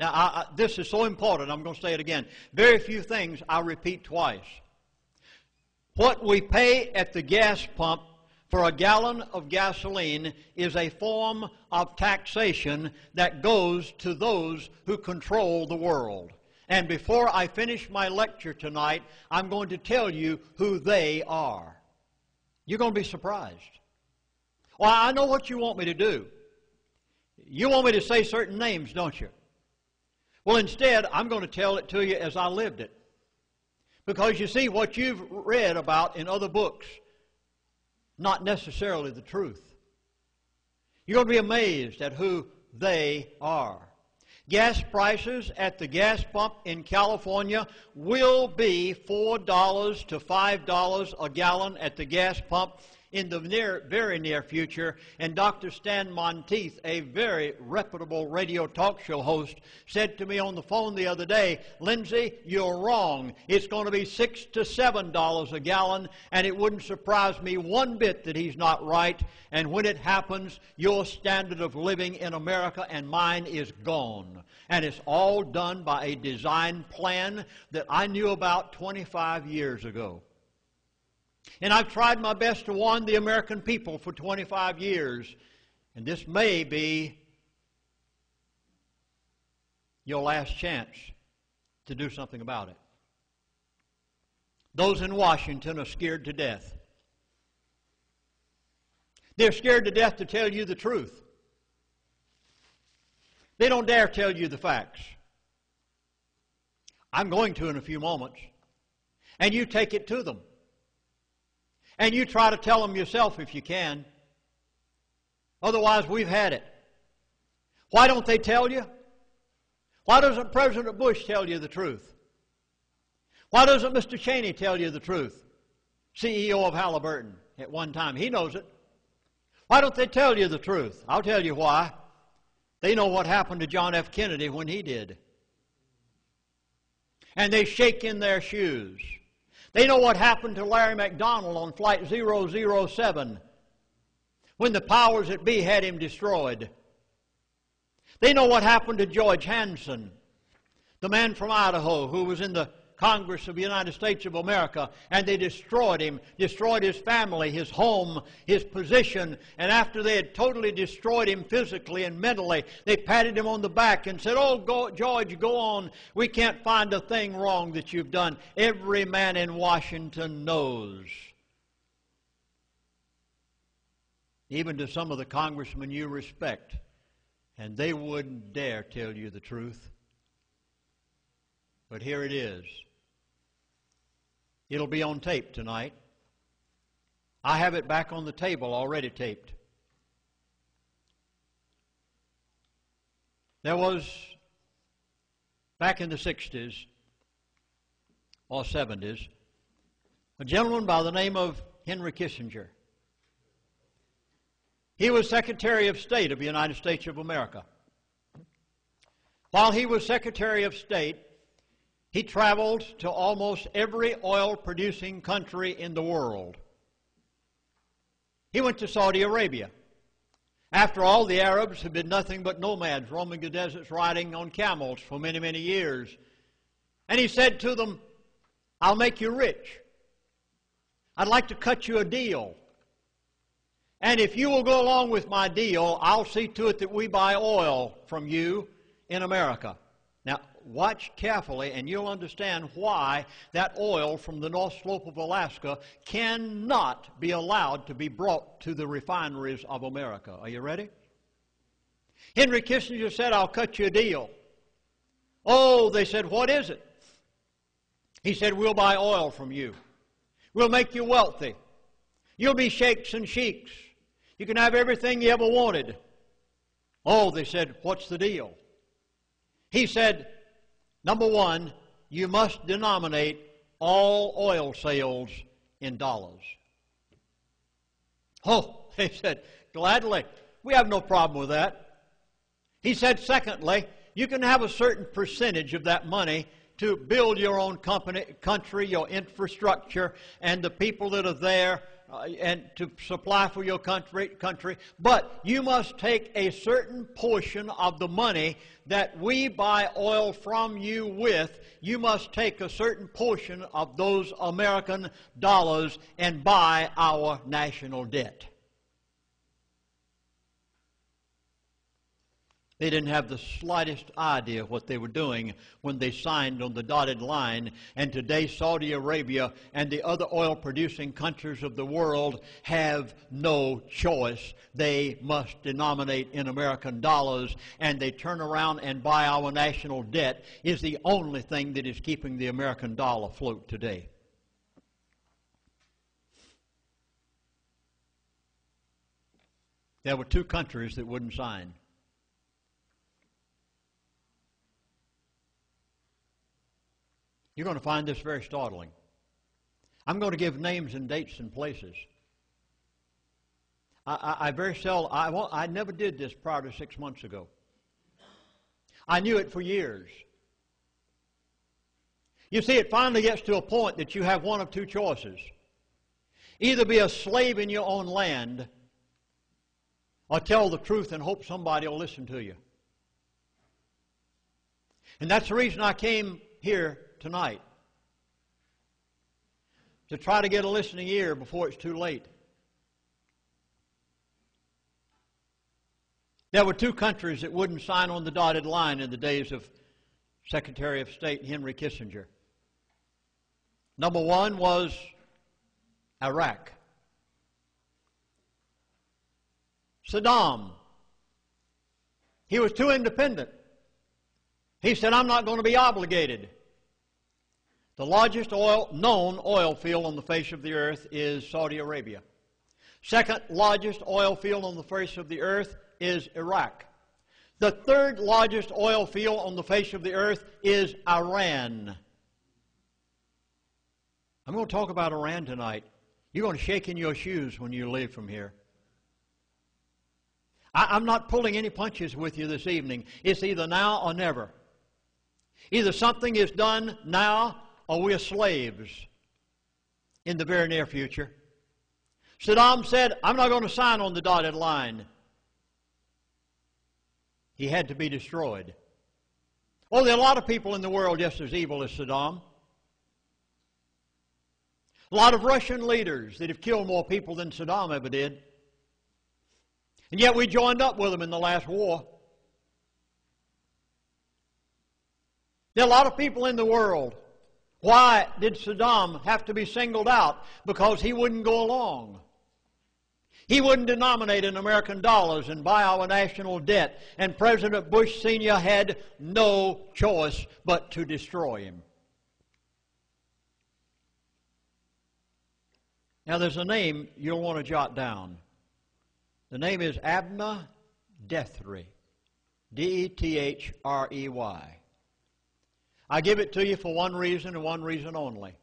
Now, this is so important, I'm going to say it again. Very few things I repeat twice. What we pay at the gas pump for a gallon of gasoline is a form of taxation that goes to those who control the world. And before I finish my lecture tonight, I'm going to tell you who they are. You're going to be surprised. Well, I know what you want me to do. You want me to say certain names, don't you? Well, instead, I'm going to tell it to you as I lived it. Because you see, what you've read about in other books, not necessarily the truth. You're going to be amazed at who they are. Gas prices at the gas pump in California will be $4 to $5 a gallon at the gas pump in the very near future. And Dr. Stan Monteith, a very reputable radio talk show host, said to me on the phone the other day, Lindsey, you're wrong. It's going to be $6 to $7 a gallon, and it wouldn't surprise me one bit that he's not right. And when it happens, your standard of living in America and mine is gone. And it's all done by a design plan that I knew about 25 years ago. And I've tried my best to warn the American people for 25 years. And this may be your last chance to do something about it. Those in Washington are scared to death. They're scared to death to tell you the truth. They don't dare tell you the facts. I'm going to in a few moments. And you take it to them. And you try to tell them yourself if you can. Otherwise, we've had it. Why don't they tell you? Why doesn't President Bush tell you the truth? Why doesn't Mr. Cheney tell you the truth? CEO of Halliburton at one time. He knows it. Why don't they tell you the truth? I'll tell you why. They know what happened to John F. Kennedy when he did. And they shake in their shoes. They know what happened to Larry McDonald on Flight 007 when the powers that be had him destroyed. They know what happened to George Hanson, the man from Idaho who was in the Congress of the United States of America, and they destroyed him, destroyed his family, his home, his position, and after they had totally destroyed him physically and mentally, they patted him on the back and said, "Oh, George, go on. We can't find a thing wrong that you've done." Every man in Washington knows. Even to some of the congressmen you respect, and they wouldn't dare tell you the truth. But here it is. It'll be on tape tonight. I have it back on the table already taped. There was, back in the 60s or 70s, a gentleman by the name of Henry Kissinger. He was Secretary of State of the United States of America. While he was Secretary of State, he traveled to almost every oil-producing country in the world. He went to Saudi Arabia. After all, the Arabs had been nothing but nomads, roaming the deserts, riding on camels for many, many years. And he said to them, "I'll make you rich. I'd like to cut you a deal. And if you will go along with my deal, I'll see to it that we buy oil from you in America." Now, watch carefully and you'll understand why that oil from the North Slope of Alaska cannot be allowed to be brought to the refineries of America. Are you ready? Henry Kissinger said, "I'll cut you a deal." Oh, they said, "What is it?" He said, "We'll buy oil from you. We'll make you wealthy. You'll be sheikhs and sheiks. You can have everything you ever wanted." Oh, they said, "What's the deal?" He said, "Number one, you must denominate all oil sales in dollars." Oh, they said, "Gladly. We have no problem with that." He said, "Secondly, you can have a certain percentage of that money to build your own country, your infrastructure, and the people that are there and to supply for your country, but you must take a certain portion of the money that we buy oil from you with. You must take a certain portion of those American dollars and buy our national debt. They didn't have the slightest idea what they were doing when they signed on the dotted line. And today Saudi Arabia and the other oil-producing countries of the world have no choice. They must denominate in American dollars, and they turn around and buy our national debt. Is the only thing that is keeping the American dollar afloat today. There were two countries that wouldn't sign. You're going to find this very startling. I'm going to give names and dates and places. I never did this prior to 6 months ago. I knew it for years. You see, it finally gets to a point that you have one of two choices. Either be a slave in your own land, or tell the truth and hope somebody will listen to you. And that's the reason I came here tonight, to try to get a listening ear before it's too late. There were two countries that wouldn't sign on the dotted line in the days of Secretary of State Henry Kissinger. Number one was Iraq. Saddam. He was too independent. He said, I'm not going to be obligated. The largest known oil field on the face of the earth is Saudi Arabia. Second largest oil field on the face of the earth is Iraq. The third largest oil field on the face of the earth is Iran. I'm going to talk about Iran tonight. You're going to shake in your shoes when you leave from here. I'm not pulling any punches with you this evening. It's either now or never. Either something is done now or we are slaves in the very near future. Saddam said, I'm not going to sign on the dotted line. He had to be destroyed. Oh, there are a lot of people in the world just as evil as Saddam. A lot of Russian leaders that have killed more people than Saddam ever did. And yet we joined up with them in the last war. There are a lot of people in the world. Why did Saddam have to be singled out? Because he wouldn't go along. He wouldn't denominate in American dollars and buy our national debt. And President Bush Sr. had no choice but to destroy him. Now there's a name you'll want to jot down. The name is Abner Dethry. D-E-T-H-R-E-Y. I give it to you for one reason and one reason only.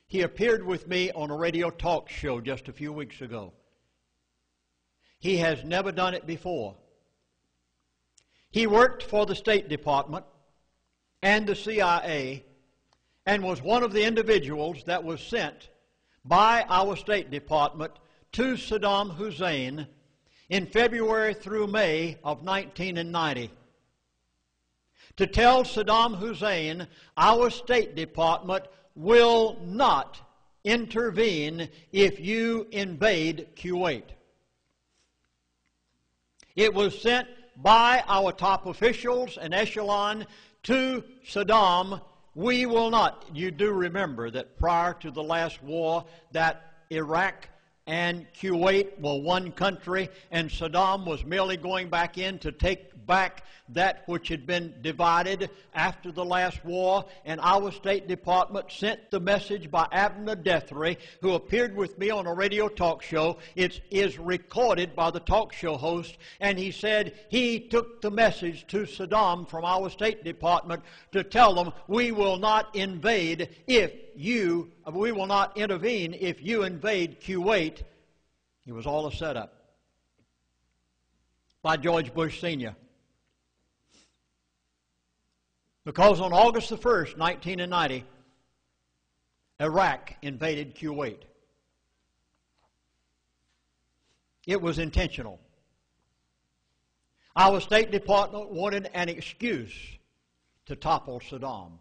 He appeared with me on a radio talk show just a few weeks ago. He has never done it before. He worked for the State Department and the CIA and was one of the individuals that was sent by our State Department to Saddam Hussein in February through May of 1990. To tell Saddam Hussein, our State Department will not intervene if you invade Kuwait. It was sent by our top officials and echelon to Saddam. We will not. You do remember that prior to the last war that Iraq and Kuwait were one country, and Saddam was merely going back in to take back that which had been divided after the last war. And our State Department sent the message by Abner Dethry, who appeared with me on a radio talk show. It is recorded by the talk show host, and he said he took the message to Saddam from our State Department to tell them, we will not intervene if you invade Kuwait. It was all a setup by George Bush Sr. Because on August the 1st, 1990, Iraq invaded Kuwait. It was intentional. Our State Department wanted an excuse to topple Saddam.